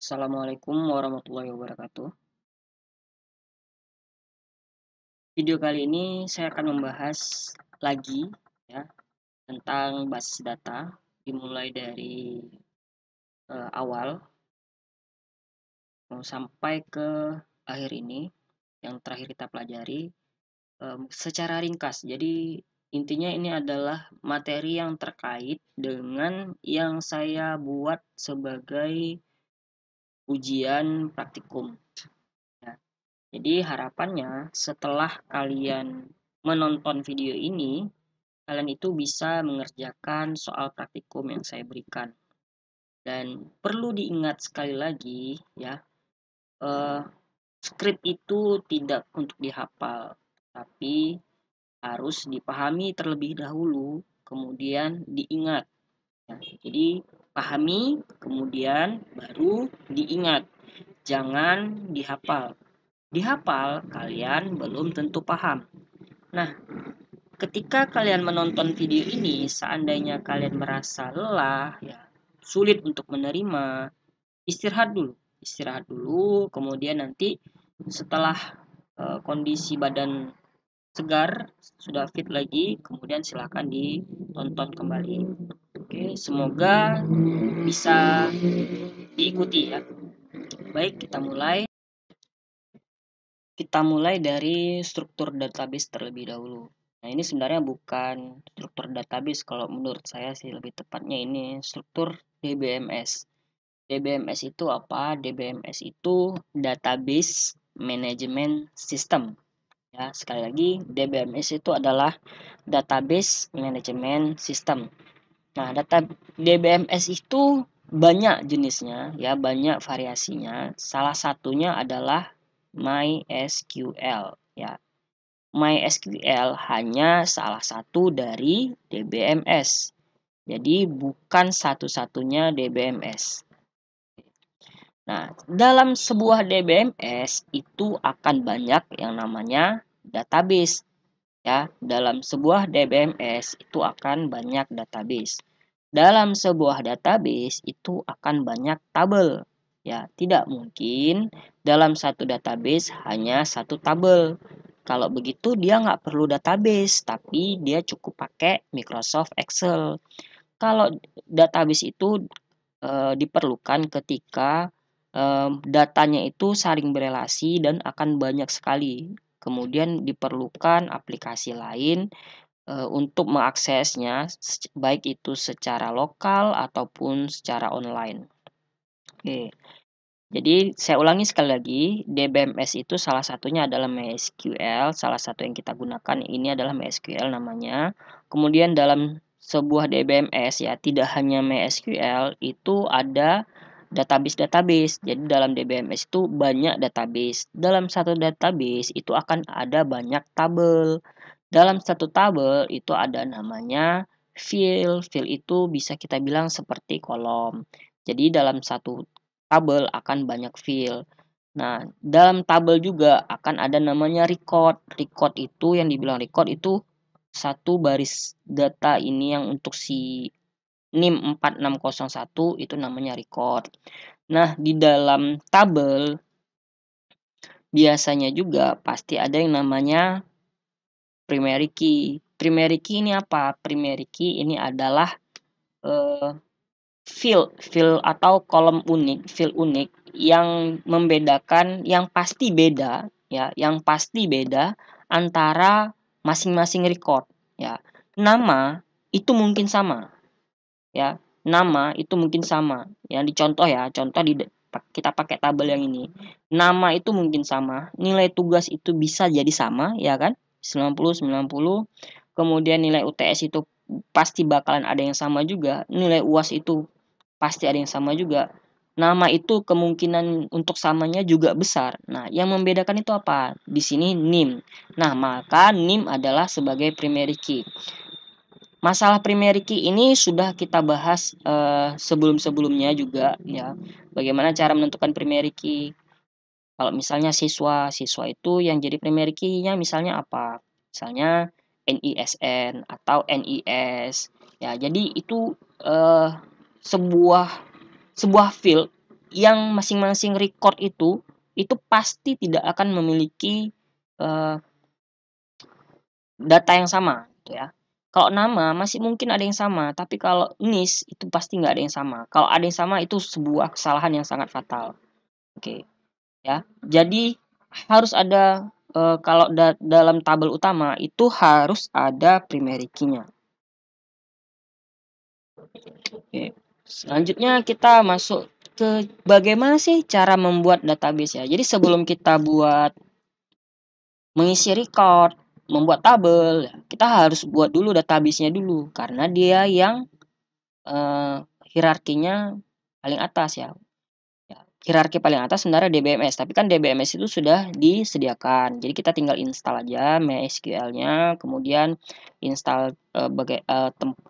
Assalamualaikum warahmatullahi wabarakatuh. Video kali ini saya akan membahas lagi ya tentang basis data dimulai dari awal sampai ke akhir ini yang terakhir kita pelajari secara ringkas. Jadi intinya ini adalah materi yang terkait dengan yang saya buat sebagai ujian praktikum. Ya. Jadi harapannya setelah kalian menonton video ini, kalian itu bisa mengerjakan soal praktikum yang saya berikan. Dan perlu diingat sekali lagi ya, eh, skrip itu tidak untuk dihafal, tapi harus dipahami terlebih dahulu, kemudian diingat. Ya. Jadi pahami, kemudian baru diingat. Jangan dihafal. Dihafal, kalian belum tentu paham. Nah, ketika kalian menonton video ini, seandainya kalian merasa lelah, ya, sulit untuk menerima, istirahat dulu. Istirahat dulu, kemudian nanti setelah kondisi badan segar, sudah fit lagi, kemudian silahkan ditonton kembali. Oke, semoga bisa diikuti ya. Baik, kita mulai. Kita mulai dari struktur database terlebih dahulu. Nah, ini sebenarnya bukan struktur database, kalau menurut saya sih lebih tepatnya ini struktur DBMS. DBMS itu apa? DBMS itu Database Management System. Ya, sekali lagi DBMS itu adalah Database Management System. Nah, data DBMS itu banyak jenisnya, ya, banyak variasinya. Salah satunya adalah MySQL, ya. MySQL hanya salah satu dari DBMS. Jadi bukan satu-satunya DBMS. Nah, dalam sebuah DBMS itu akan banyak yang namanya database. Ya, dalam sebuah DBMS itu akan banyak database. Dalam sebuah database itu akan banyak tabel. Ya, tidak mungkin dalam satu database hanya satu tabel. Kalau begitu dia nggak perlu database, tapi dia cukup pakai Microsoft Excel. Kalau database itu diperlukan ketika datanya itu saling berelasi dan akan banyak sekali. Kemudian diperlukan aplikasi lain untuk mengaksesnya, baik itu secara lokal ataupun secara online. Oke. Jadi saya ulangi sekali lagi, DBMS itu salah satunya adalah MySQL, salah satu yang kita gunakan ini adalah MySQL namanya. Kemudian dalam sebuah DBMS ya tidak hanya MySQL, itu ada database-database. Jadi dalam DBMS itu banyak database. Dalam satu database itu akan ada banyak tabel. Dalam satu tabel itu ada namanya field. Field itu bisa kita bilang seperti kolom. Jadi dalam satu tabel akan banyak field. Nah, dalam tabel juga akan ada namanya record. Record itu yang dibilang record itu satu baris data ini yang untuk si NIM 4601 itu namanya record. Nah, di dalam tabel biasanya juga pasti ada yang namanya primary key. Primary key ini apa? Primary key ini adalah field atau kolom unik, field unik yang membedakan, yang pasti beda ya, yang pasti beda antara masing-masing record ya. Nama itu mungkin sama ya. Nama itu mungkin sama. Yang dicontoh ya, contoh kita pakai tabel yang ini. Nama itu mungkin sama, nilai tugas itu bisa jadi sama ya kan? 90. Kemudian nilai UTS itu pasti bakalan ada yang sama juga. Nilai UAS itu pasti ada yang sama juga. Nama itu kemungkinan untuk samanya juga besar. Nah, yang membedakan itu apa? Di sini NIM. Nah, maka NIM adalah sebagai primary key. Masalah primary key ini sudah kita bahas sebelum-sebelumnya juga ya. Bagaimana cara menentukan primary key? Kalau misalnya siswa itu yang jadi primary key-nya misalnya apa? Misalnya NISN atau NIS. Ya, jadi itu sebuah field yang masing-masing record itu pasti tidak akan memiliki data yang sama, gitu ya. Kalau nama masih mungkin ada yang sama, tapi kalau NIS itu pasti nggak ada yang sama. Kalau ada yang sama itu sebuah kesalahan yang sangat fatal. Oke, ya. Jadi harus ada kalau dalam tabel utama itu harus ada primary key-nya. Oke. Selanjutnya kita masuk ke bagaimana sih cara membuat database ya. Jadi sebelum kita buat mengisi record, membuat tabel, kita harus buat dulu database-nya dulu karena dia yang hierarkinya paling atas ya. Hierarki paling atas sebenarnya DBMS, tapi kan DBMS itu sudah disediakan. Jadi kita tinggal install aja MySQL-nya, kemudian install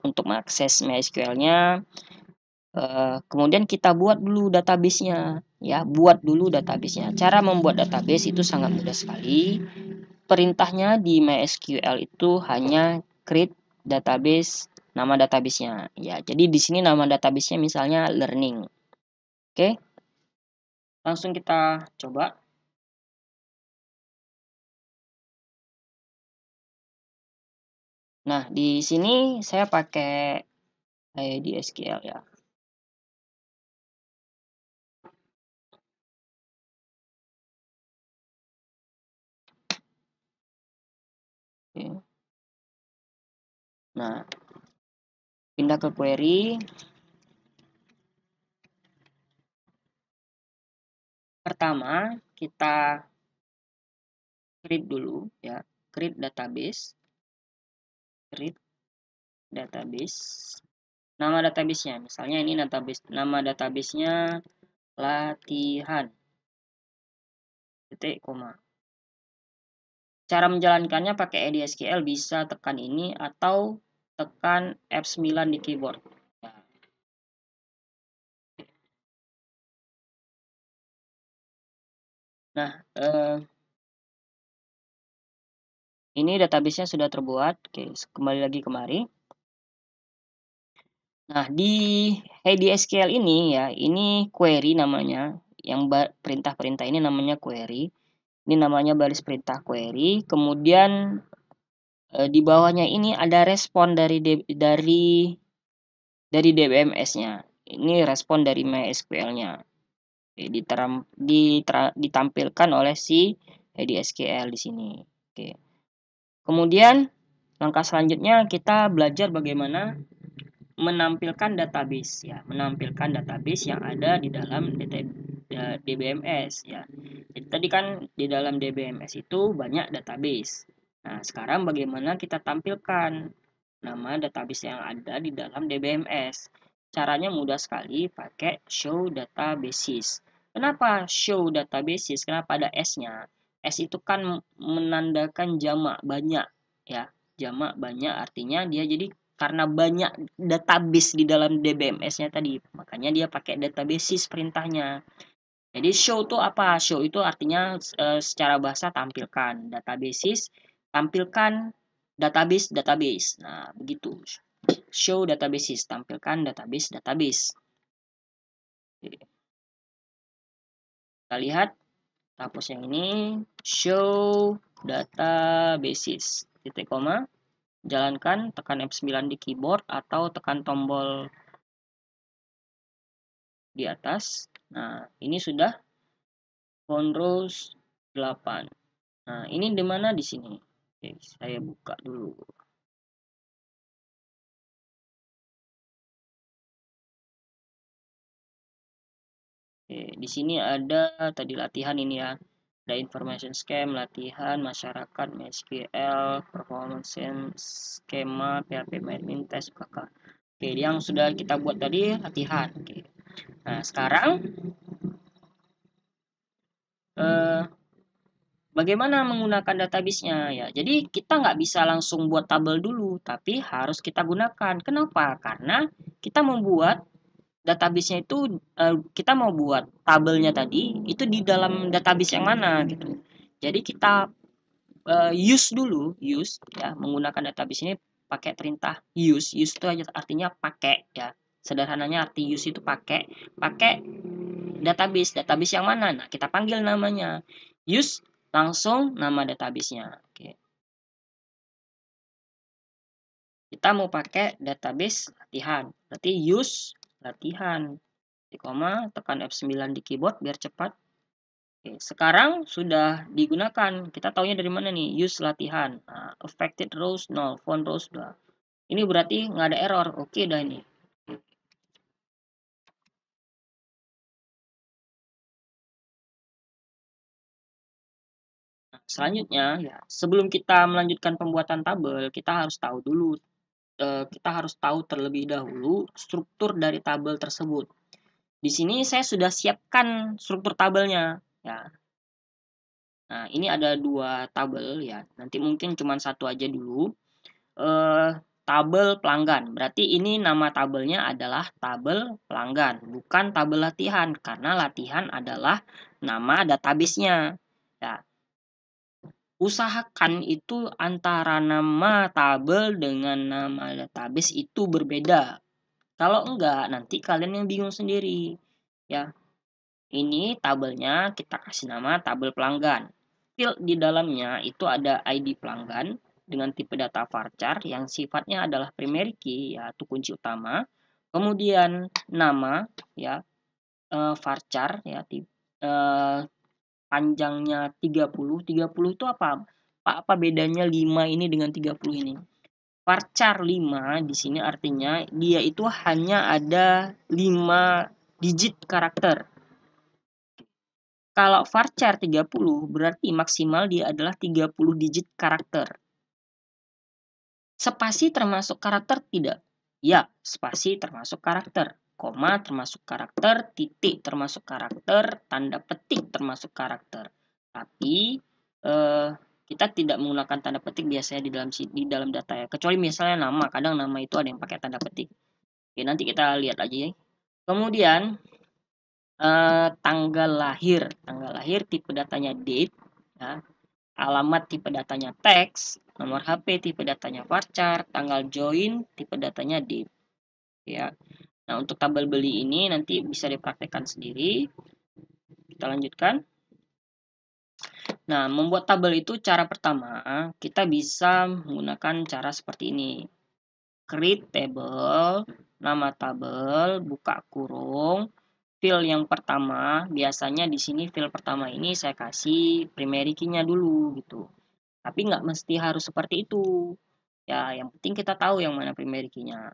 untuk mengakses MySQL-nya. Kemudian kita buat dulu database-nya, ya, buat dulu database-nya. Cara membuat database itu sangat mudah sekali. Perintahnya di MySQL itu hanya create database, nama database-nya. Ya, jadi di sini nama database-nya misalnya learning. Oke. Langsung kita coba. Nah, di sini saya pakai di SQL ya. Oke. Nah, pindah ke query. Pertama, kita create dulu ya, create database. Create database. Nama database-nya, misalnya ini database, nama database-nya latihan. Titik koma. Cara menjalankannya pakai EDSQL bisa tekan ini atau tekan F9 di keyboard. Nah, ini database-nya sudah terbuat. Oke, kembali lagi kemari. Nah, di EDSQL ini ya, ini query namanya. Yang perintah-perintah ini namanya query. Ini namanya baris perintah query. Kemudian di bawahnya ini ada respon dari DBMS-nya. Ini respon dari MySQL-nya. Ditampilkan oleh si EDSQL di sini. Oke. Kemudian langkah selanjutnya kita belajar bagaimana menampilkan database ya, menampilkan database yang ada di dalam DBMS ya. Jadi tadi kan di dalam DBMS itu banyak database. Nah, sekarang bagaimana kita tampilkan nama database yang ada di dalam DBMS? Caranya mudah sekali, pakai show databases. Kenapa show databases? Kenapa ada S-nya? S itu kan menandakan jamak banyak ya. Jamak banyak artinya dia jadi karena banyak database di dalam DBMS-nya tadi, makanya dia pakai databases perintahnya. Jadi show itu apa? Show itu artinya secara bahasa tampilkan, databases tampilkan database. Nah, begitu. Show databases, tampilkan database. Kita lihat hapus yang ini, show databases, titik koma. Jalankan, tekan F9 di keyboard atau tekan tombol di atas. Nah, ini sudah Controls 8. Nah, ini di mana di sini? Oke, saya buka dulu. Oke, di sini ada tadi latihan ini ya. Ada information scheme, latihan, masyarakat, MySQL, performance skema, PHP admin test, KK. Oke, yang sudah kita buat tadi latihan. Oke. Nah, sekarang bagaimana menggunakan database-nya ya? Jadi kita nggak bisa langsung buat tabel dulu, tapi harus kita gunakan. Kenapa? Karena kita membuat database-nya itu kita mau buat tabelnya tadi itu di dalam database yang mana gitu. Jadi kita use ya, menggunakan database ini pakai perintah use. Use itu artinya pakai ya. Sederhananya arti use itu pakai database. Database yang mana? Nah, kita panggil namanya. Use langsung nama database-nya. Oke. Kita mau pakai database latihan. Berarti use latihan. Koma, tekan F9 di keyboard biar cepat. Oke, sekarang sudah digunakan. Kita taunya dari mana nih? Use latihan. Nah, affected rows 0, font rows 2. Ini berarti nggak ada error. Oke, dah ini. Nah, selanjutnya, ya, sebelum kita melanjutkan pembuatan tabel, kita harus tahu dulu, kita harus tahu terlebih dahulu struktur dari tabel tersebut. Di sini saya sudah siapkan struktur tabelnya, ya. Nah, ini ada 2 tabel ya. Nanti mungkin cuma satu aja dulu. Tabel pelanggan. Berarti ini nama tabelnya adalah tabel pelanggan, bukan tabel latihan karena latihan adalah nama database-nya. Ya, usahakan itu antara nama tabel dengan nama database itu berbeda. Kalau enggak, nanti kalian yang bingung sendiri. Ya, ini tabelnya kita kasih nama tabel pelanggan. Field di dalamnya itu ada ID pelanggan dengan tipe data varchar yang sifatnya adalah primary key, yaitu kunci utama. Kemudian nama, ya, varchar, ya, panjangnya 30. 30 itu apa? Apa bedanya 5 ini dengan 30 ini? Varchar 5 di sini artinya dia itu hanya ada 5 digit karakter. Kalau varchar 30 berarti maksimal dia adalah 30 digit karakter. Spasi termasuk karakter tidak? Ya, spasi termasuk karakter. Koma termasuk karakter, titik termasuk karakter, tanda petik termasuk karakter. Tapi kita tidak menggunakan tanda petik biasanya di dalam data ya. Kecuali misalnya nama, kadang nama itu ada yang pakai tanda petik. Oke, nanti kita lihat aja ya. Kemudian tanggal lahir tipe datanya date, ya. Alamat tipe datanya teks, nomor HP tipe datanya varchar, tanggal join tipe datanya date, ya. Nah, untuk tabel beli ini nanti bisa dipraktekkan sendiri. Kita lanjutkan. Nah, membuat tabel itu cara pertama kita bisa menggunakan cara seperti ini. Create table, nama tabel, buka kurung, field yang pertama, biasanya di sini field pertama ini saya kasih primary key-nya dulu gitu. Tapi nggak mesti harus seperti itu. Ya, yang penting kita tahu yang mana primary key-nya.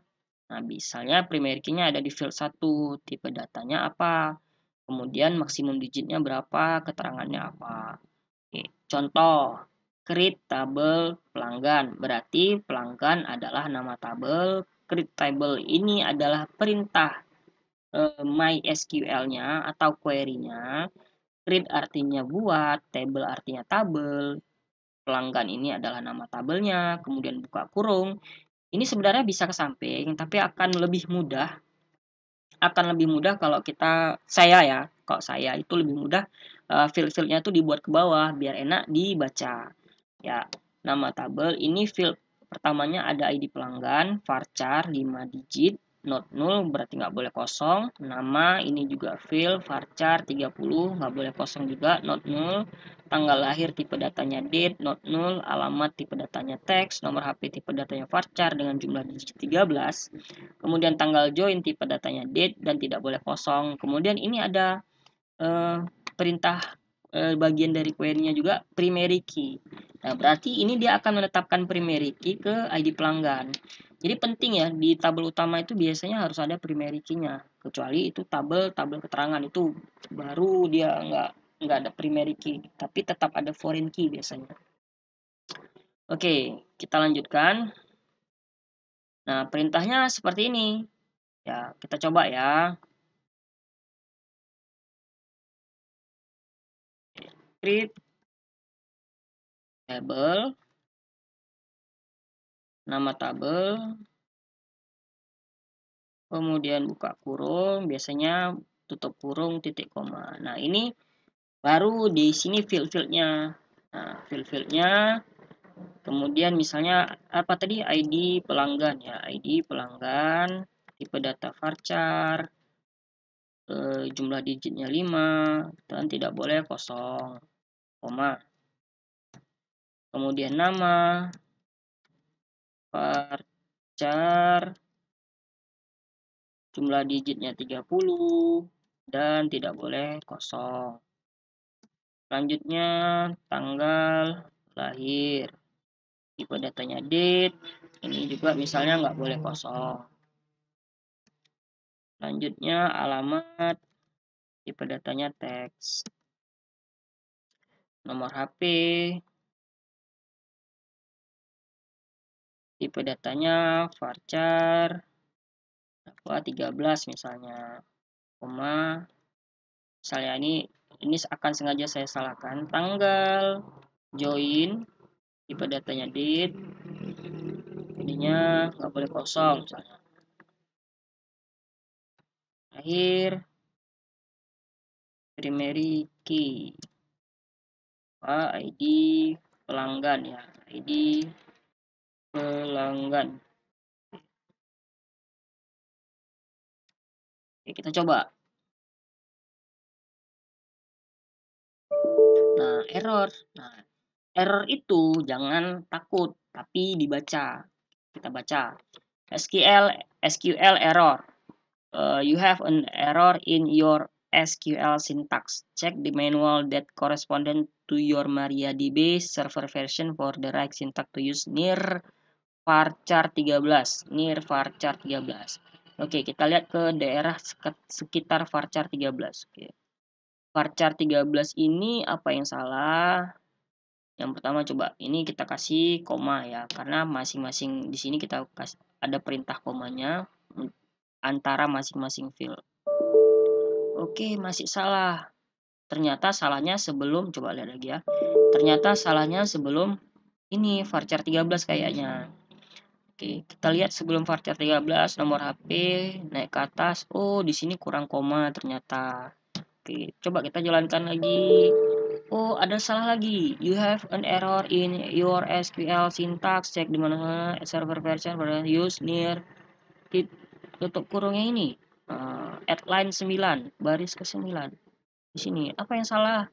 Nah, misalnya primary key-nya ada di field 1, tipe datanya apa, kemudian maksimum digitnya berapa, keterangannya apa. Oke, contoh, create tabel pelanggan. Berarti pelanggan adalah nama tabel, create table ini adalah perintah MySQL-nya atau query-nya. Create artinya buat, table artinya tabel, pelanggan ini adalah nama tabelnya, kemudian buka kurung. Ini sebenarnya bisa ke samping, tapi akan lebih mudah kalau kalau saya itu lebih mudah field-fieldnya itu dibuat ke bawah biar enak dibaca. Ya, nama tabel ini field pertamanya ada ID pelanggan, varchar 5 digit, not null berarti nggak boleh kosong. Nama ini juga field, varchar 30 nggak boleh kosong juga, not null. Tanggal lahir tipe datanya date, not null. Alamat tipe datanya teks, nomor HP tipe datanya varchar dengan jumlah digit 13. Kemudian tanggal join tipe datanya date dan tidak boleh kosong. Kemudian ini ada perintah bagian dari query-nya juga primary key. Nah, berarti ini dia akan menetapkan primary key ke ID pelanggan. Jadi penting ya, di tabel utama itu biasanya harus ada primary key-nya. Kecuali itu tabel keterangan itu baru dia nggak ada primary key, tapi tetap ada foreign key biasanya. Oke, kita lanjutkan. Nah, perintahnya seperti ini. Ya, kita coba ya. Create table, nama tabel, kemudian buka kurung, biasanya tutup kurung, titik koma. Nah, ini baru di sini field-fieldnya. Nah, field-fieldnya, kemudian misalnya apa tadi, ID pelanggan ya, ID pelanggan, tipe data varchar, jumlah digitnya 5 dan tidak boleh kosong, koma. Kemudian nama varchar jumlah digitnya 30 dan tidak boleh kosong. Selanjutnya tanggal lahir, tipe datanya date, ini juga misalnya nggak boleh kosong. Selanjutnya alamat, tipe datanya teks, nomor HP, tipe datanya varchar 13 misalnya, koma. Misalnya ini akan sengaja saya salahkan, tanggal join, tipe datanya date, jadinya nggak boleh kosong misalnya. Akhir primary key, ID pelanggan ya, ID pelanggan. Oke, kita coba. Nah, error. Nah, error itu jangan takut, tapi dibaca. Kita baca. SQL error. You have an error in your SQL syntax. Check the manual that correspondent to your MariaDB server version for the right syntax to use near varchar 13. Near varchar 13. Oke, kita lihat ke daerah sekitar varchar 13. Oke. Varchar 13 ini apa yang salah? Yang pertama coba ini kita kasih koma ya, karena masing-masing di sini kita kasih ada perintah komanya antara masing-masing field. Oke, masih salah. Ternyata salahnya sebelum, coba lihat lagi ya. Ternyata salahnya sebelum ini varchar 13 kayaknya. Oke, kita lihat sebelum varchar 13 nomor HP naik ke atas. Oh, di sini kurang koma ternyata. Oke, coba kita jalankan lagi. Oh, ada salah lagi. You have an error in your SQL syntax. Cek di mana server version pada use near tutup kurungnya ini. At line 9, baris ke-9. Di sini apa yang salah?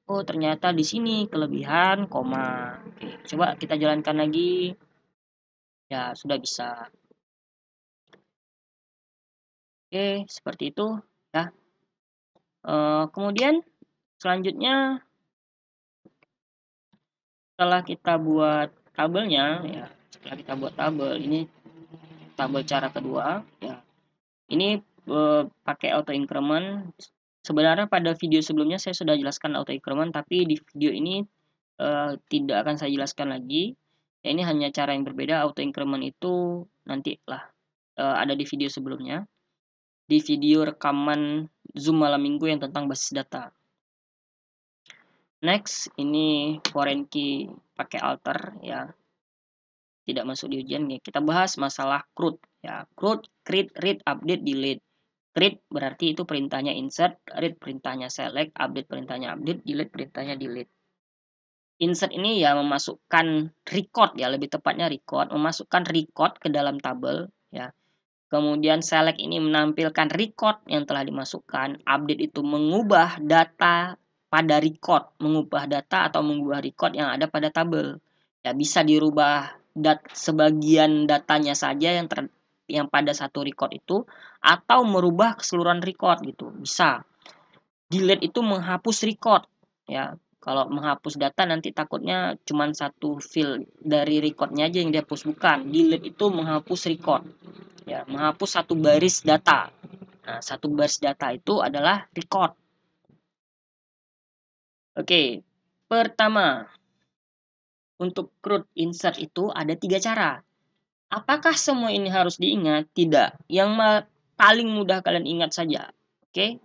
Oh, ternyata di sini kelebihan koma. Oke, coba kita jalankan lagi. Ya, sudah bisa. Oke, seperti itu ya. Kemudian selanjutnya setelah kita buat tabelnya ya, setelah kita buat tabel ini tabel cara kedua ya. Ini pakai auto increment. Sebenarnya pada video sebelumnya saya sudah jelaskan auto increment, tapi di video ini tidak akan saya jelaskan lagi. Ya, ini hanya cara yang berbeda. Auto increment itu nantilah ada di video sebelumnya. Di video rekaman Zoom malam minggu yang tentang basis data. Next, ini foreign key pakai alter ya. Tidak masuk di ujian nih. Kita bahas masalah CRUD ya. CRUD, create, read, update, delete. Create berarti itu perintahnya insert, read perintahnya select, update perintahnya update, delete perintahnya delete. Insert ini ya memasukkan record ya, lebih tepatnya record, memasukkan record ke dalam tabel ya. Kemudian select ini menampilkan record yang telah dimasukkan. Update itu mengubah data pada record, mengubah data atau mengubah record yang ada pada tabel. Ya bisa dirubah sebagian datanya saja yang pada satu record itu, atau merubah keseluruhan record gitu. Bisa. Delete itu menghapus record ya. Kalau menghapus data nanti takutnya cuma satu field dari recordnya aja yang dihapus, bukan. Delete itu menghapus record ya, menghapus satu baris data. Nah, satu baris data itu adalah record. Oke, pertama untuk CRUD insert itu ada 3 cara. Apakah semua ini harus diingat? Tidak. Yang paling mudah kalian ingat saja. Oke.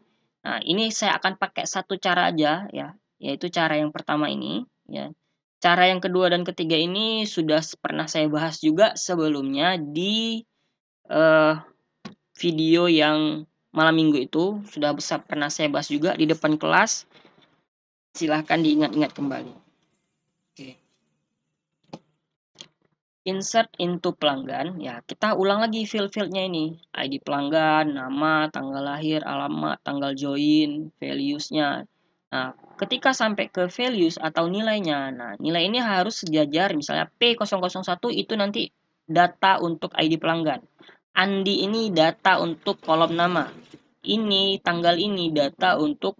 Nah, ini saya akan pakai satu cara aja ya, yaitu cara yang pertama ini ya. Cara yang kedua dan ketiga ini sudah pernah saya bahas juga sebelumnya di video yang malam minggu itu, sudah pernah saya bahas juga di depan kelas. Silahkan diingat-ingat kembali. Oke. insert into pelanggan, ya kita ulang lagi field-fieldnya ini. ID pelanggan, nama, tanggal lahir, alamat, tanggal join, values-nya. Nah, ketika sampai ke values atau nilainya, nah nilai ini harus sejajar, misalnya P001 itu nanti data untuk ID pelanggan. Andi ini data untuk kolom nama. Ini tanggal ini data untuk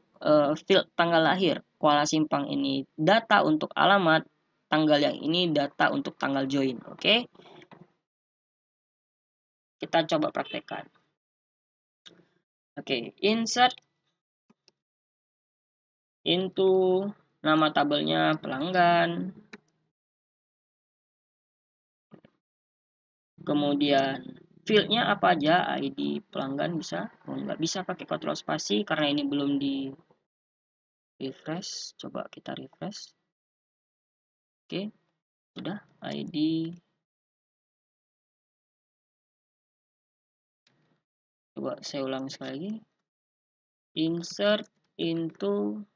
field tanggal lahir. Kuala Simpang ini data untuk alamat, tanggal yang ini data untuk tanggal join. Oke, kita coba praktekkan. Oke, insert into nama tabelnya pelanggan, kemudian fieldnya apa aja, ID pelanggan bisa. Nggak bisa pakai kontrol spasi karena ini belum di refresh. Coba kita refresh. Oke, udah ID. Coba saya ulang sekali lagi. Insert into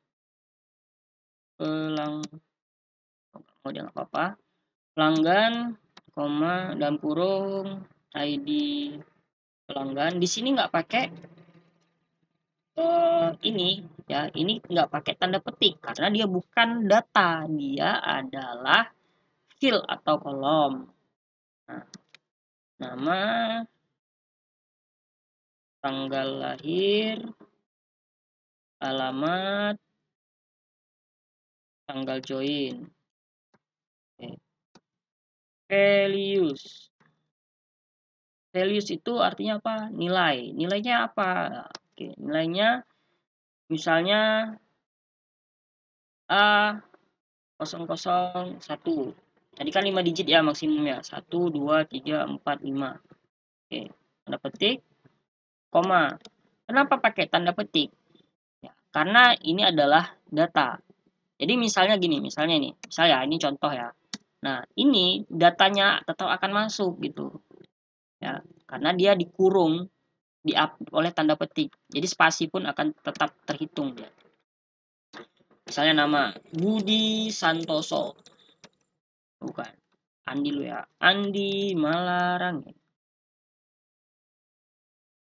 mau dia nggak apa-apa. Pelanggan, koma, dan kurung, ID pelanggan. Di sini nggak pakai ini, ya. Ini nggak pakai tanda petik karena dia bukan data, dia adalah field atau kolom. Nah, nama, tanggal lahir, alamat, tanggal join. Oke. Values. Values itu artinya apa? Nilai. Nilainya apa? Oke, nilainya misalnya A001. Tadi kan 5 digit ya maksimumnya. 1, 2, 3, 4, 5. Oke, tanda petik, koma. Kenapa pakai tanda petik? Ya, karena ini adalah data. Jadi misalnya gini, misalnya ini contoh ya. Nah, ini datanya tetap akan masuk gitu. Ya, karena dia dikurung oleh tanda petik. Jadi spasi pun akan tetap terhitung dia. Misalnya nama Budi Santoso. Bukan. Andi lu ya. Andi Malarang.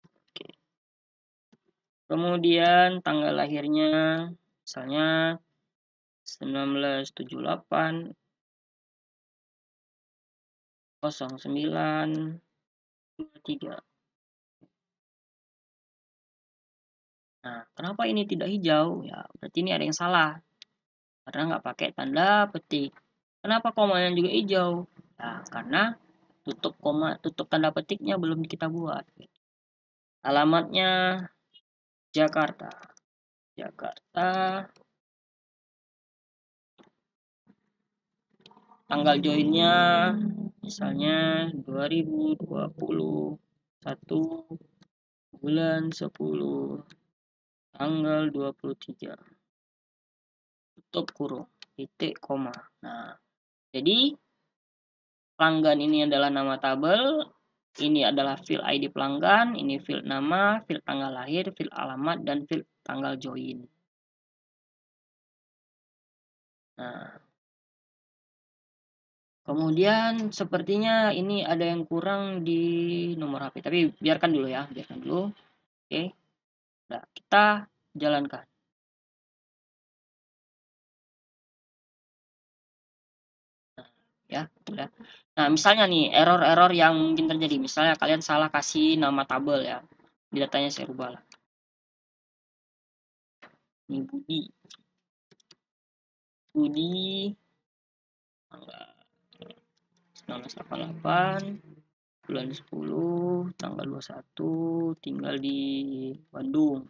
Oke. Kemudian tanggal lahirnya misalnya 1978 0923. Nah, kenapa ini tidak hijau? Ya, berarti ini ada yang salah. Karena nggak pakai tanda petik. Kenapa komanya juga hijau? Ya, karena tutup tanda petiknya belum kita buat. Alamatnya Jakarta. Tanggal joinnya misalnya 2021 bulan 10 tanggal 23. Tutup kurung, titik, koma. Nah, jadi pelanggan ini adalah nama tabel, ini adalah field ID pelanggan, ini field nama, field tanggal lahir, field alamat, dan field tanggal join. Nah, kemudian sepertinya ini ada yang kurang di nomor HP, tapi biarkan dulu ya, biarkan dulu. Oke, nah, kita jalankan. Ya, udah. Nah, misalnya nih error-error yang mungkin terjadi, misalnya kalian salah kasih nama tabel ya, di datanya saya rubah lah. Ini Budi tanggal 1988 bulan 10 tanggal 21 tinggal di Bandung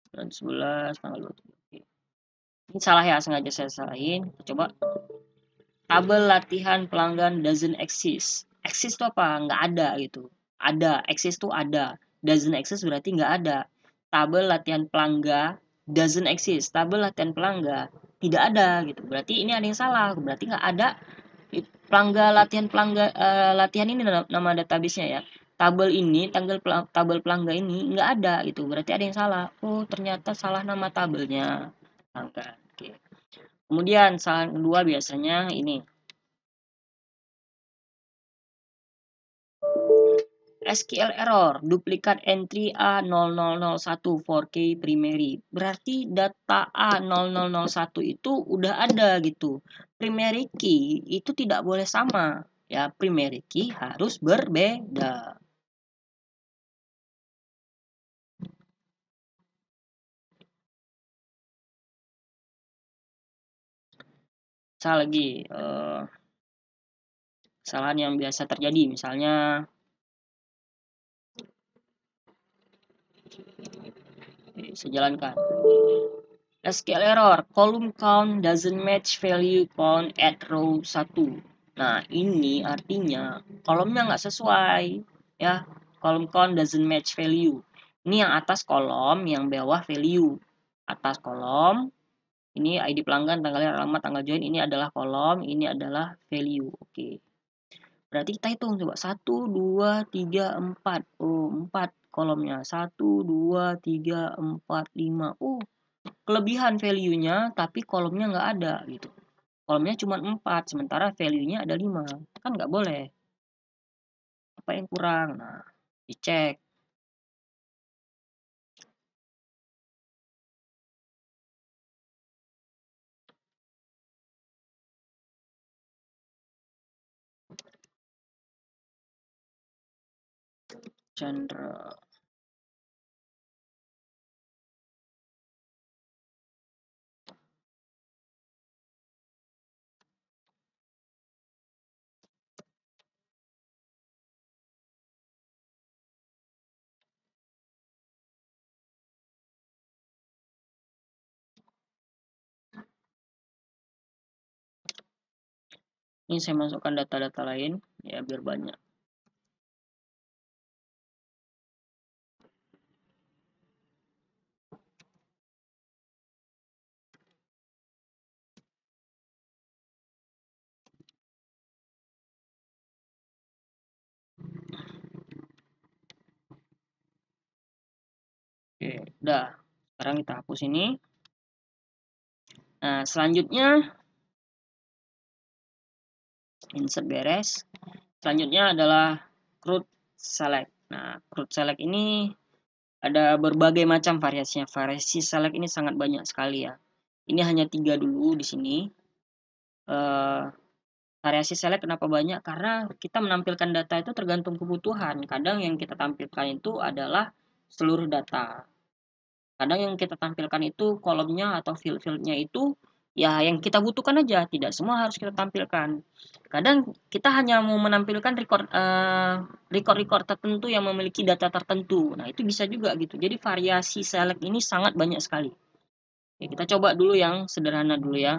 bulan 11 tanggal 23. Ini salah ya, sengaja saya salahin. Coba tabel latihan pelanggan doesn't exist. Exist itu apa? Nggak ada gitu. Ada, exist itu ada. Doesn't exist berarti nggak ada. Tabel latihan pelangga doesn't exist. Tabel latihan pelangga tidak ada gitu. Berarti ini ada yang salah. Berarti nggak ada pelangga latihan ini nama database-nya ya. tabel ini, tabel pelanggan ini nggak ada gitu. Berarti ada yang salah. Oh, ternyata salah nama tabelnya. Pelanggan. Oke. Kemudian salah kedua biasanya ini. SQL error, duplikat entry A0001 for key primary. Berarti data A0001 itu udah ada gitu. Primary key itu tidak boleh sama. Ya, primary key harus berbeda. Salah lagi, kesalahan yang biasa terjadi, misalnya sejalankan. SQL error, column count doesn't match value count at row 1. Nah, ini artinya kolomnya nggak sesuai. Ya, column count doesn't match value. Ini yang atas kolom, yang bawah value. Atas kolom, ini ID pelanggan, tanggalnya, alamat, tanggal join. Ini adalah kolom, ini adalah value. Oke. Berarti kita hitung coba. 1, 2, 3, 4. Oh, 4 kolomnya. 1, 2, 3, 4, 5. Oh, kelebihan value-nya tapi kolomnya nggak ada gitu. Kolomnya cuma 4, sementara value-nya ada 5. Kan nggak boleh. Apa yang kurang? Nah, dicek. Chandra. Ini saya masukkan data-data lain ya biar banyak. Oke, udah. Sekarang kita hapus ini. Nah, selanjutnya insert beres. Selanjutnya adalah CRUD select. Nah, CRUD select ini ada berbagai macam variasinya. Variasi select ini sangat banyak sekali ya. Ini hanya 3 dulu di sini. Variasi select kenapa banyak? Karena kita menampilkan data itu tergantung kebutuhan. Kadang yang kita tampilkan itu adalah seluruh data. Kadang yang kita tampilkan itu kolomnya atau field-fieldnya itu ya yang kita butuhkan aja. Tidak semua harus kita tampilkan. Kadang kita hanya mau menampilkan record tertentu yang memiliki data tertentu. Nah, itu bisa juga gitu. Jadi variasi select ini sangat banyak sekali. Oke, kita coba dulu yang sederhana dulu ya.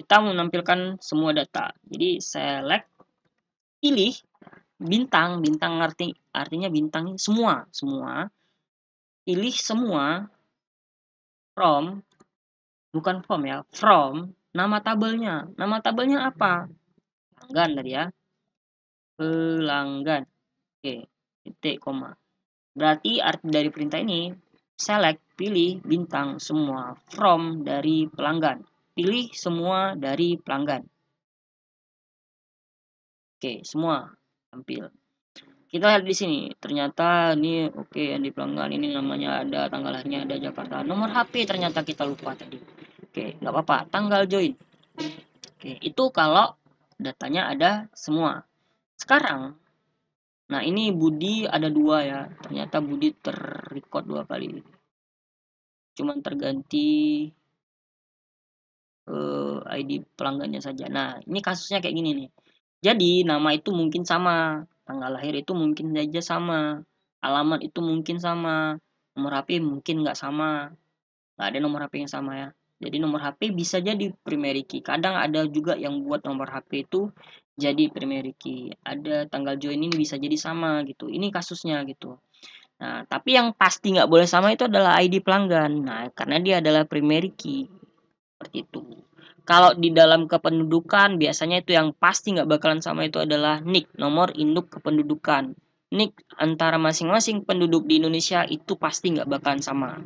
Kita menampilkan semua data. Jadi select, pilih bintang, artinya bintang semua. Pilih semua from, bukan from ya, from nama tabelnya. Nama tabelnya apa? Pelanggan tadi ya. Pelanggan. Oke, titik koma. Berarti arti dari perintah ini select, pilih bintang semua from dari pelanggan. Pilih semua dari pelanggan. Oke, semua tampil. Kita lihat di sini, ternyata ini oke yang di pelanggan ini namanya ada, tanggal lahirnya ada Jakarta. Nomor HP ternyata kita lupa tadi. Oke, nggak apa-apa, tanggal join. Oke, itu kalau datanya ada semua. Sekarang, nah ini Budi ada 2 ya. Ternyata Budi terrecord 2 kali. Cuman terganti ID pelanggannya saja. Nah, ini kasusnya kayak gini nih. Jadi, nama itu mungkin sama. Tanggal lahir itu mungkin saja sama. Alamat itu mungkin sama. Nomor HP mungkin nggak sama. Nggak ada nomor HP yang sama ya. Jadi nomor HP bisa jadi primary key. Kadang ada juga yang buat nomor HP itu jadi primary key. Ada tanggal join ini bisa jadi sama gitu. Ini kasusnya gitu. Nah, tapi yang pasti nggak boleh sama itu adalah ID pelanggan. Nah, karena dia adalah primary key. Seperti itu. Kalau di dalam kependudukan biasanya itu yang pasti nggak bakalan sama itu adalah NIK, nomor induk kependudukan. NIK antara masing-masing penduduk di Indonesia itu pasti nggak bakalan sama.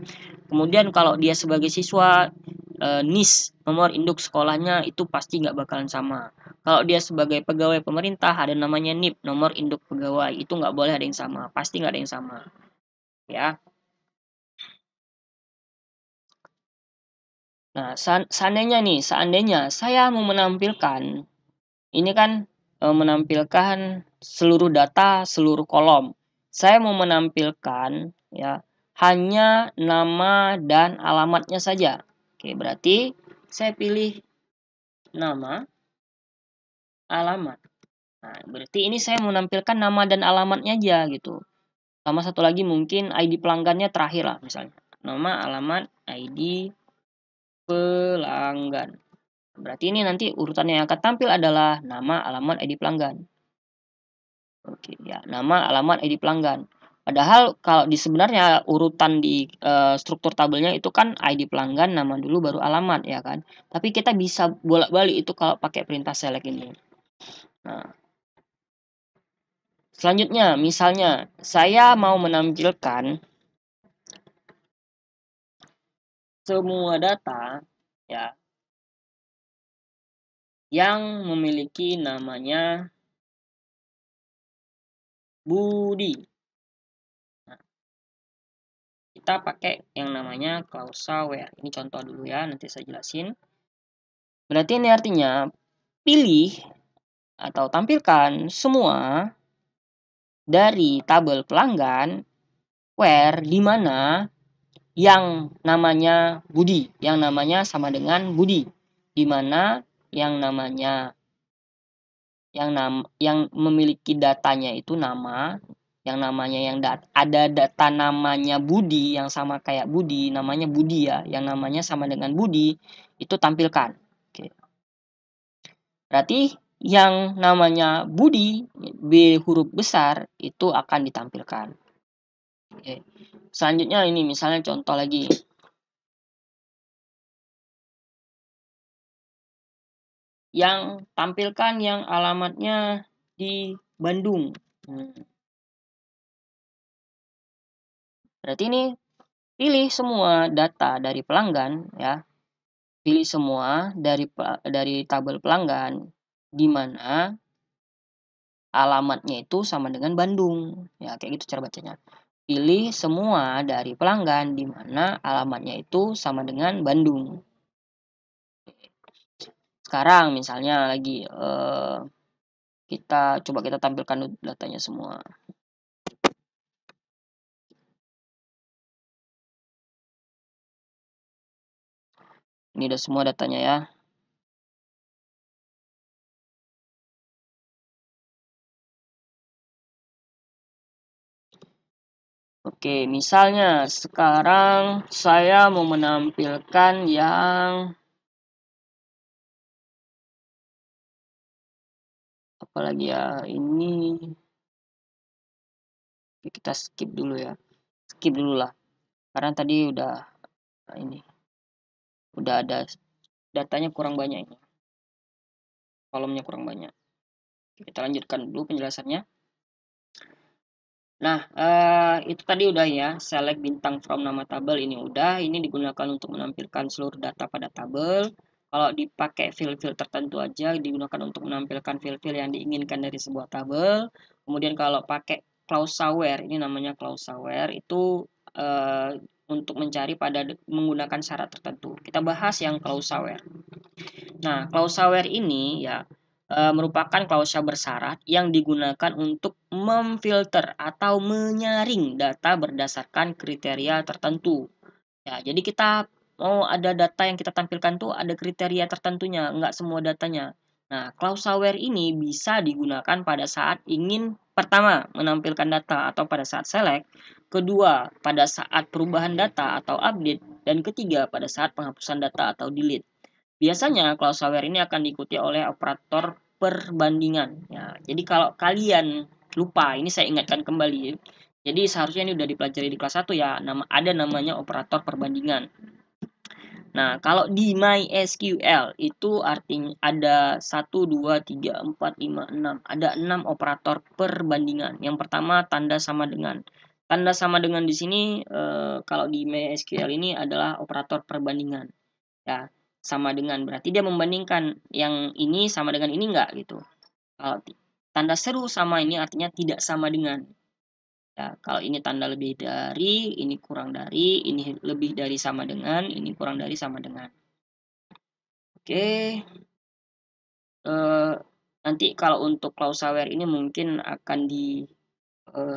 Kemudian kalau dia sebagai siswa, NIS, nomor induk sekolahnya itu pasti nggak bakalan sama. Kalau dia sebagai pegawai pemerintah ada namanya NIP, nomor induk pegawai, itu nggak boleh ada yang sama, pasti nggak ada yang sama. Ya. Nah, seandainya saya mau menampilkan, ini kan menampilkan seluruh data, seluruh kolom. Saya mau menampilkan ya hanya nama dan alamatnya saja. Oke, berarti saya pilih nama, alamat. Nah, berarti ini saya menampilkan nama dan alamatnya aja gitu. Sama satu lagi mungkin ID pelanggannya terakhir lah misalnya. Nama, alamat, ID pelanggan. Berarti ini nanti urutan yang akan tampil adalah nama, alamat, ID pelanggan. Oke, ya, nama, alamat, ID pelanggan. Padahal kalau di sebenarnya urutan di struktur tabelnya itu kan ID pelanggan, nama dulu baru alamat ya kan. Tapi kita bisa bolak-balik itu kalau pakai perintah select ini. Nah, selanjutnya misalnya saya mau menampilkan semua data ya yang memiliki namanya Budi. Nah, kita pakai yang namanya klausa where. Ini contoh dulu ya, nanti saya jelasin. Berarti ini artinya pilih atau tampilkan semua dari tabel pelanggan where di mana yang namanya Budi, yang namanya sama dengan Budi, di mana yang namanya yang memiliki datanya itu nama, yang namanya ada data namanya Budi yang sama kayak Budi, namanya Budi ya, yang namanya sama dengan Budi itu tampilkan. Oke. Berarti yang namanya Budi B huruf besar itu akan ditampilkan. Oke. Selanjutnya ini misalnya contoh lagi. Yang tampilkan yang alamatnya di Bandung. Berarti ini pilih semua data dari pelanggan ya. Pilih semua dari tabel pelanggan di mana alamatnya itu sama dengan Bandung. Ya, kayak gitu cara bacanya. Pilih semua dari pelanggan di mana alamatnya itu sama dengan Bandung. Sekarang misalnya lagi kita tampilkan datanya semua. Ini udah semua datanya ya. Oke, misalnya sekarang saya mau menampilkan yang apalagi ya, ini kita skip dulu ya. Skip dulu lah. Karena tadi udah ada datanya kurang banyak ini. Kolomnya kurang banyak. Kita lanjutkan dulu penjelasannya. Nah, itu tadi udah ya, select bintang from nama tabel ini udah. Ini digunakan untuk menampilkan seluruh data pada tabel. Kalau dipakai fill-fill tertentu aja, digunakan untuk menampilkan fill-fill yang diinginkan dari sebuah tabel. Kemudian kalau pakai klausa where, ini namanya klausa where, itu untuk mencari menggunakan syarat tertentu. Kita bahas yang klausa where. Nah, klausa where ini ya merupakan klausa bersyarat yang digunakan untuk memfilter atau menyaring data berdasarkan kriteria tertentu. Ya, jadi kita mau ada data yang kita tampilkan tuh ada kriteria tertentunya, nggak semua datanya. Nah, klausa where ini bisa digunakan pada saat ingin pertama menampilkan data atau pada saat select, kedua pada saat perubahan data atau update, dan ketiga pada saat penghapusan data atau delete. Biasanya klausa where ini akan diikuti oleh operator perbandingan. Ya, jadi kalau kalian lupa, ini saya ingatkan kembali. Jadi seharusnya ini udah dipelajari di kelas 1 ya, ada namanya operator perbandingan. Nah, kalau di MySQL itu artinya ada 1, 2, 3, 4, 5, 6. Ada 6 operator perbandingan. Yang pertama tanda sama dengan. Tanda sama dengan di sini kalau di MySQL ini adalah operator perbandingan. Ya, sama dengan berarti dia membandingkan yang ini sama dengan ini enggak gitu. Kalau tanda seru sama ini artinya tidak sama dengan. Ya, kalau ini tanda lebih dari, ini kurang dari, ini lebih dari sama dengan, ini kurang dari sama dengan. Oke, nanti kalau untuk clause-aware ini mungkin akan di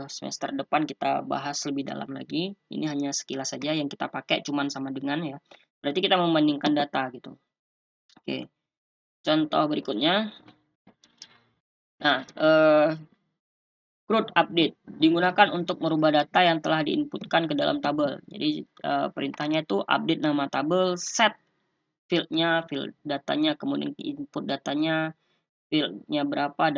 semester depan kita bahas lebih dalam lagi. Ini hanya sekilas saja yang kita pakai cuman sama dengan ya. Berarti kita membandingkan data gitu. Oke, contoh berikutnya. Nah, CRUD update digunakan untuk merubah data yang telah diinputkan ke dalam tabel. Jadi perintahnya itu update nama tabel, set fieldnya, field datanya, kemudian input datanya, fieldnya berapa,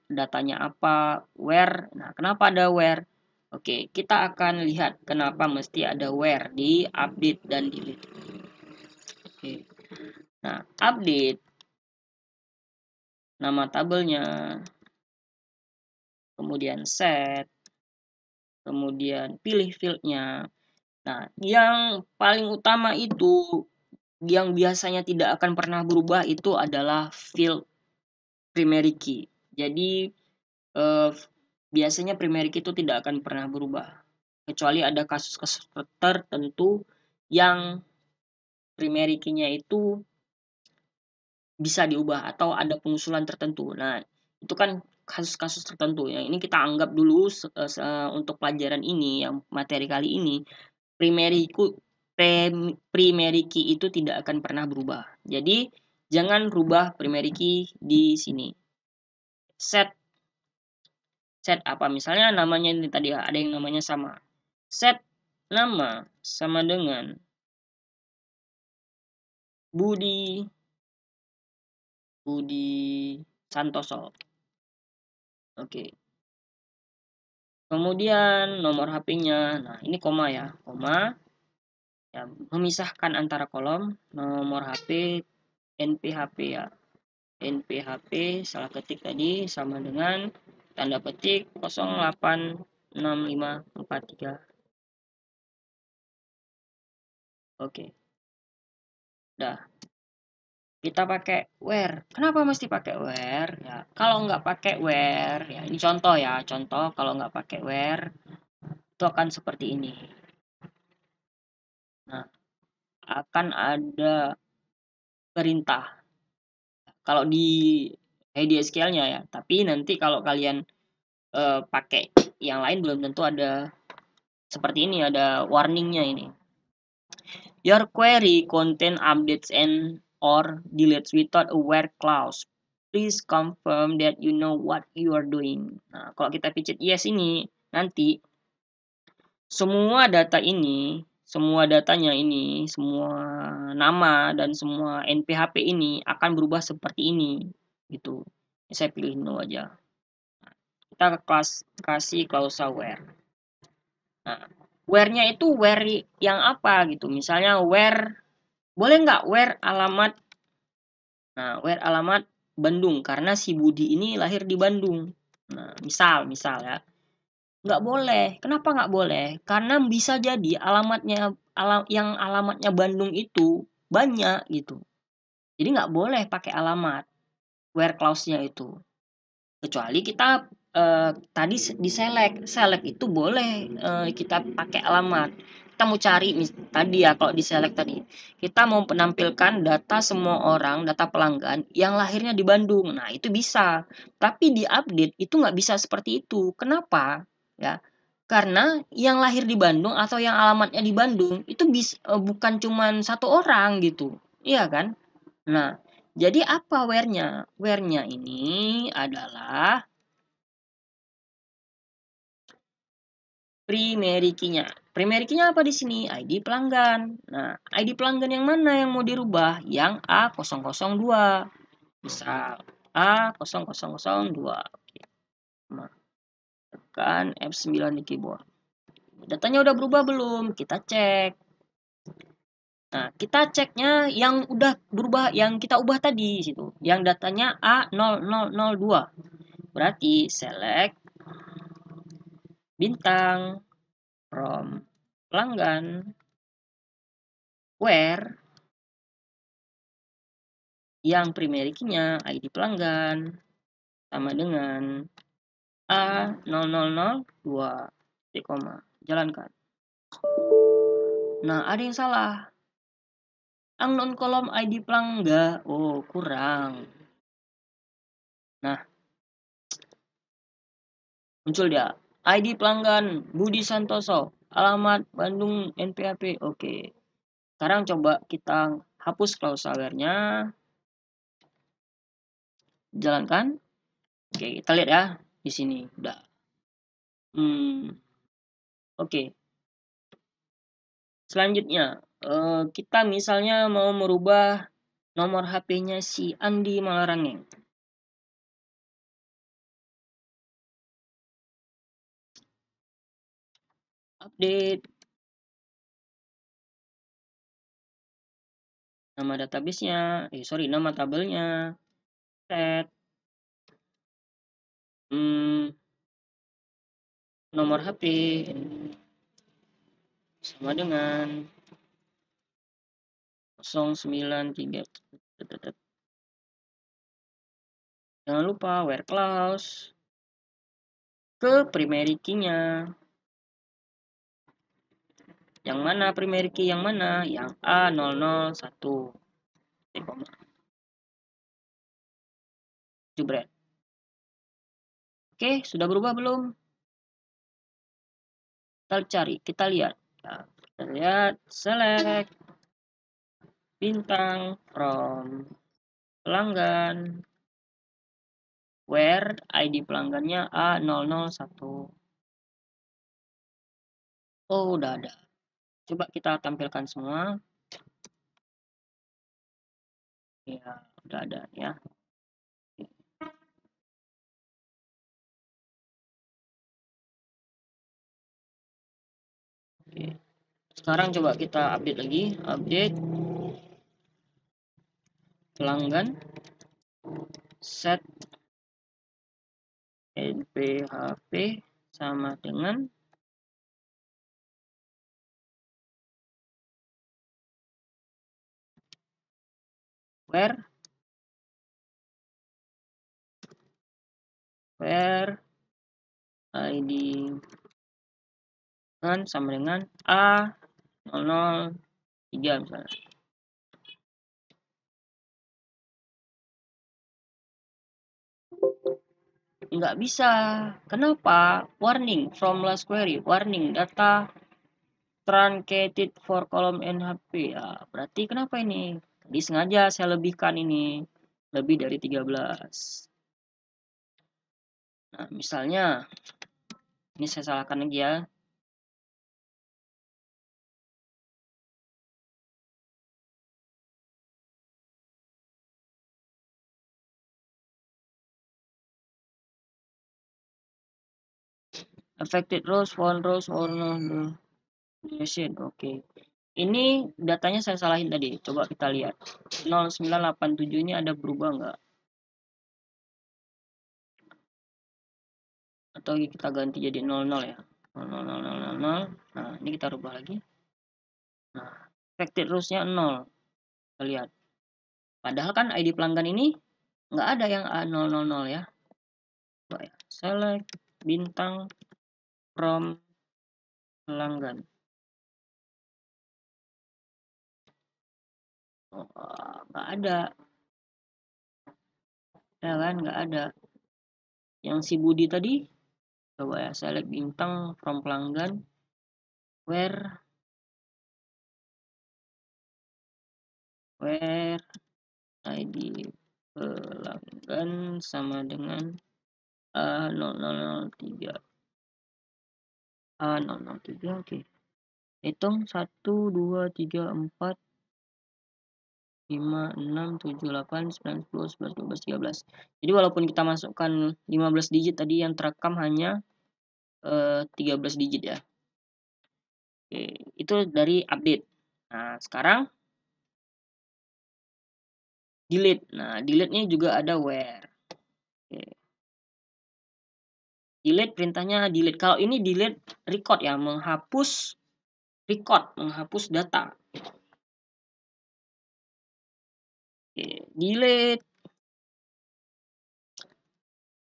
datanya apa, where. Nah, kenapa ada where? Oke, kita akan lihat kenapa mesti ada where di update dan delete. Oke. Nah, update nama tabelnya, kemudian set, kemudian pilih fieldnya. Nah, yang paling utama itu yang biasanya tidak akan pernah berubah itu adalah field primary key. Jadi biasanya primary key itu tidak akan pernah berubah. Kecuali ada kasus-kasus tertentu yang primary key-nya itu bisa diubah atau ada pengusulan tertentu. Nah, itu kan kasus-kasus tertentu. Yang ini kita anggap dulu untuk pelajaran ini, yang materi kali ini, primary key itu tidak akan pernah berubah. Jadi, jangan rubah primary key di sini. Set apa? Misalnya namanya ini tadi ada yang namanya sama. Set nama sama dengan Budi Santoso. Oke. Kemudian nomor HP-nya. Nah, ini koma ya. Koma. Ya, memisahkan antara kolom nomor HP NPHP ya. NPHP salah ketik tadi sama dengan tanda petik 086543. Oke. Dah. Kita pakai where. Kenapa mesti pakai where? Ya, kalau nggak pakai where, ya ini contoh ya, contoh kalau nggak pakai where itu akan seperti ini. Nah, akan ada perintah. Kalau di SQL-nya ya, tapi nanti kalau kalian pakai yang lain belum tentu ada seperti ini, ada warningnya ini. Your query contain updates and or deletes without a where clause. Please confirm that you know what you are doing. Nah, kalau kita picit yes ini, nanti semua data ini, semua datanya ini, semua nama dan semua NPHP ini akan berubah seperti ini, gitu. Saya pilih no aja. Kita kasih clause where. Nah, where-nya itu where yang apa gitu. Misalnya where, boleh nggak where alamat. Nah, where alamat Bandung karena si Budi ini lahir di Bandung. Nah, misal ya. Nggak boleh. Kenapa nggak boleh? Karena bisa jadi yang alamatnya Bandung itu banyak gitu. Jadi nggak boleh pakai alamat where clause-nya itu. Kecuali kita tadi di select itu boleh kita pakai alamat. Kita mau cari tadi ya, kalau di select tadi kita mau menampilkan data semua orang, data pelanggan yang lahirnya di Bandung. Nah, itu bisa. Tapi di update itu nggak bisa seperti itu. Kenapa? Ya, karena yang lahir di Bandung atau yang alamatnya di Bandung itu bukan cuma satu orang gitu, iya kan? Nah, jadi apa where-nya? Where-nya ini adalah primary key-nya. Primary key-nya apa di sini? ID pelanggan. Nah, ID pelanggan yang mana yang mau dirubah? Yang A002. Misal A0002. Oke. Nah, tekan F9 di keyboard. Datanya udah berubah belum? Kita cek. Nah, kita ceknya yang udah berubah, yang kita ubah tadi situ. Yang datanya A0002. Berarti select bintang from pelanggan where yang primary key-nya ID pelanggan sama dengan A0002. Koma. Jalankan. Nah, ada yang salah. Unknown kolom ID pelanggan. Oh, kurang. Nah, muncul dia. ID pelanggan Budi Santoso. Alamat Bandung NPAP. Oke. Sekarang coba kita hapus klausalernya. Jalankan. Oke, kita lihat ya di sini. Udah. Oke. Selanjutnya, kita misalnya mau merubah nomor HP-nya si Andi Malarangeng. Update. Nama database-nya, nama tabelnya. Set. Nomor HP sama dengan 093. Jangan lupa where clause ke primary key-nya. Yang mana primary key yang mana? Yang A001. Jebret. Oke, sudah berubah belum? Kita cari, kita lihat. Nah, kita lihat, select bintang from pelanggan where ID pelanggannya A001. Oh, udah ada. Coba kita tampilkan semua. Ya, udah ada ya. Oke. Sekarang coba kita update lagi. Update pelanggan set NPHP sama dengan where ID kan sama dengan A003 misalnya. Nggak bisa. Kenapa? Warning from last query. Warning data truncated for column NHP. Ya, berarti kenapa ini? Tadi sengaja saya lebihkan ini. Lebih dari 13. Nah, misalnya ini saya salahkan lagi ya. Affected rows, one rows, or no. Oke. Ini datanya saya salahin tadi. Coba kita lihat. 0987 ini ada berubah nggak? Atau kita ganti jadi 00 ya. 0000. Nah, ini kita rubah lagi. Nah, affected rows-nya 0. Kita lihat. Padahal kan ID pelanggan ini nggak ada yang A000 ya. Coba ya. Select bintang from pelanggan. Oh, nggak ada. Ya kan, nggak ada. Yang si Budi tadi, coba ya. Select bintang from pelanggan. Where ID pelanggan sama dengan A003. A003, oke. Hitung 1, 2, 3, 4, 5, 6, 7, 8, 9, 10, 11, 12, 13. Jadi walaupun kita masukkan 15 digit tadi, yang terekam hanya 13 digit ya. Oke, itu dari update. Nah, sekarang delete. Nah, delete-nya juga ada where. Oke. Delete perintahnya delete. Kalau ini delete record ya, menghapus record, menghapus data. Oke, delete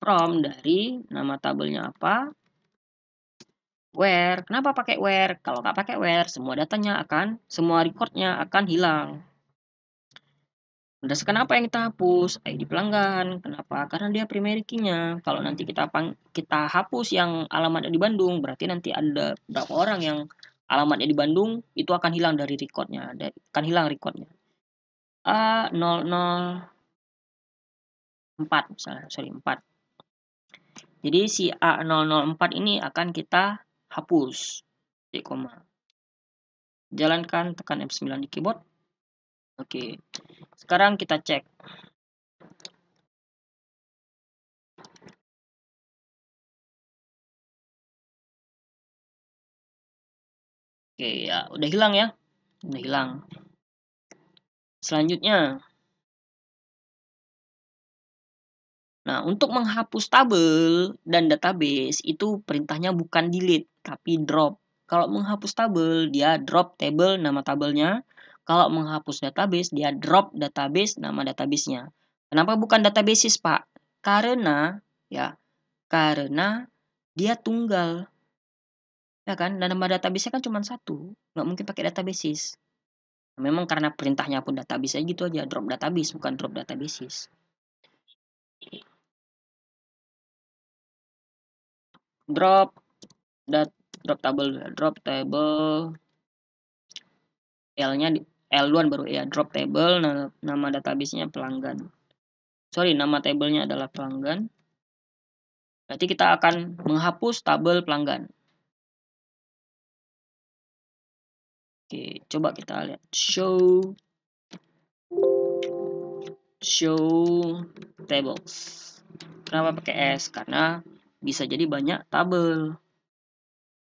from dari nama tabelnya apa? Where. Kenapa pakai where? Kalau nggak pakai where, semua recordnya akan hilang. Berdasarkan apa yang kita hapus? ID pelanggan. Kenapa? Karena dia primary key-nya. Kalau nanti kita hapus yang alamatnya di Bandung, berarti nanti ada berapa orang yang alamatnya di Bandung, itu akan hilang dari recordnya. Akan hilang recordnya. A004 misalnya, sorry 4. Jadi si A004 ini akan kita hapus. Titik koma. Jalankan, tekan F9 di keyboard. Oke. Sekarang kita cek. Oke, ya udah hilang ya. Udah hilang. Selanjutnya, nah untuk menghapus tabel dan database itu perintahnya bukan delete tapi drop. Kalau menghapus tabel dia drop table nama tabelnya. Kalau menghapus database dia drop database nama databasenya. Kenapa bukan databases, Pak? Karena karena dia tunggal. Ya kan? Dan nama database kan cuma satu. Nggak mungkin pakai databases. Memang karena perintahnya pun database aja gitu aja, drop database bukan drop databases. Drop table L-nya L1 baru ya, drop table nama database-nya pelanggan. Sorry, nama tabelnya adalah pelanggan. Berarti kita akan menghapus tabel pelanggan. Oke, coba kita lihat show tables. Kenapa pakai S? Karena bisa jadi banyak tabel.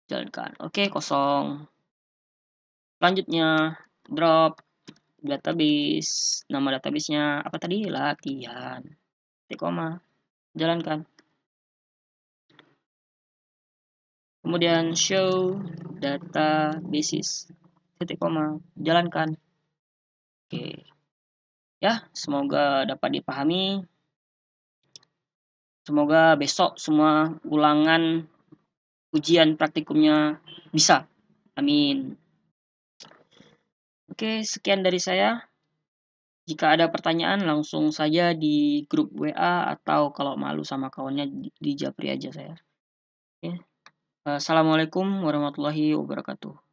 Jalankan. Oke, kosong. Selanjutnya drop database. Nama database-nya apa tadi? Latihan. Titik koma. Jalankan. Kemudian show databases. Titik koma. Jalankan. Oke. Ya, semoga dapat dipahami. Semoga besok semua ulangan ujian praktikumnya bisa. Amin. Oke, sekian dari saya. Jika ada pertanyaan langsung saja di grup WA atau kalau malu sama kawannya di Japri aja saya. Oke. Assalamualaikum warahmatullahi wabarakatuh.